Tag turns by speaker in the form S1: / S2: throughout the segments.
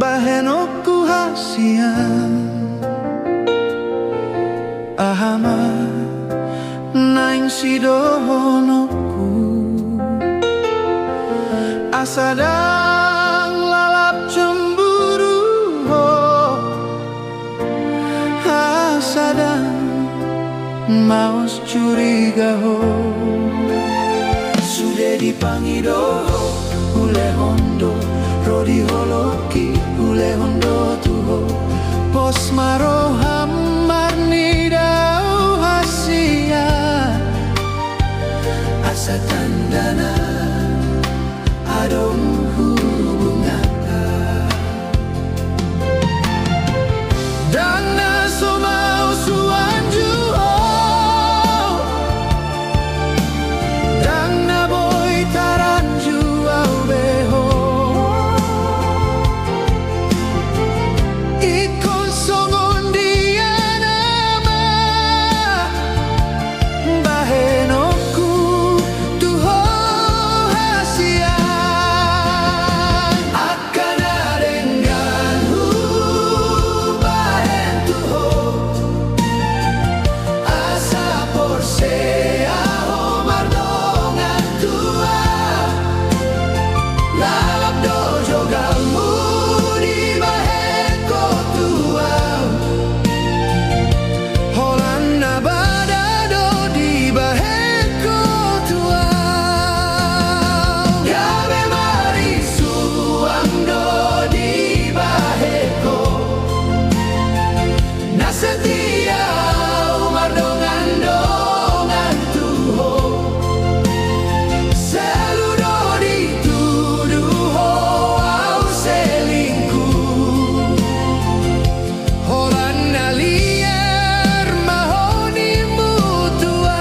S1: bahenokku hasian ahama naing sidohonoku asadang lalap cemburu ho asadang maus curiga ho sudah dipangido ule hondo rodi holoki ule hondo tuho pos maro hamar nidau hasia asa tandana adong hubungana dana somau suanju dana boy taranju au beho ikon songon dia nama bahenokku tuho hasia akan adengan hu bahen tuho asa porsea homar dongan tua lalap dojo gamu di bahen ko tua holanda badado di bahen ko tua gabe mari suang do di bahen ko nasetia umar dongan dongan tuho seludo dituduh au selingkuh Holanda liar mahoni mutua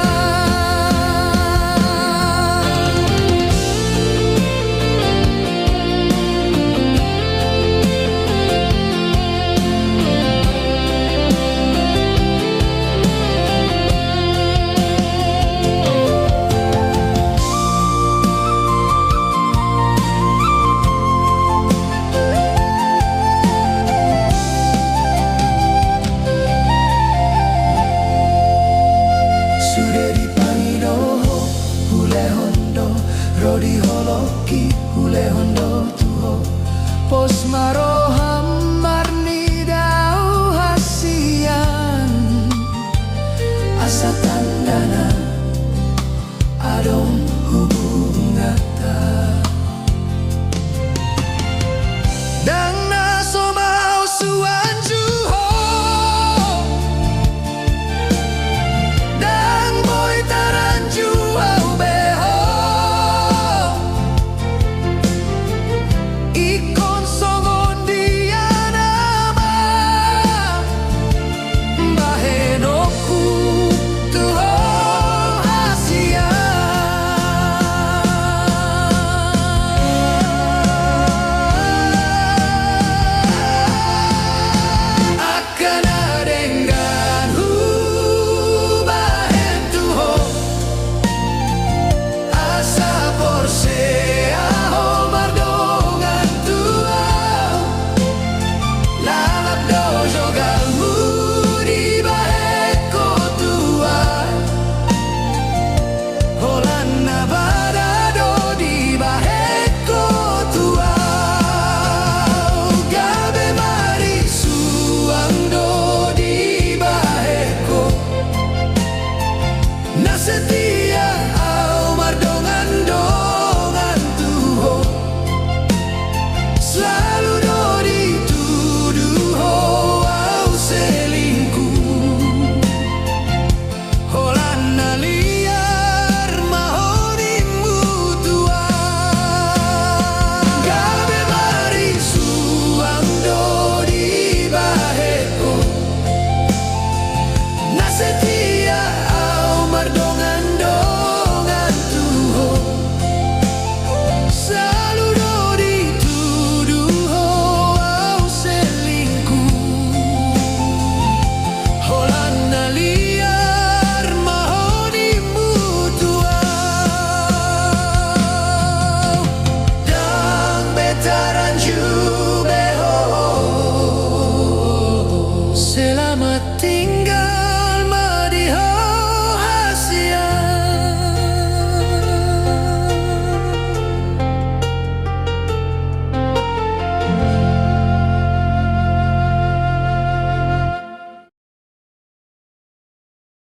S1: sudah dipangido ule hondo rodi holoki ule hondo tuho pos maro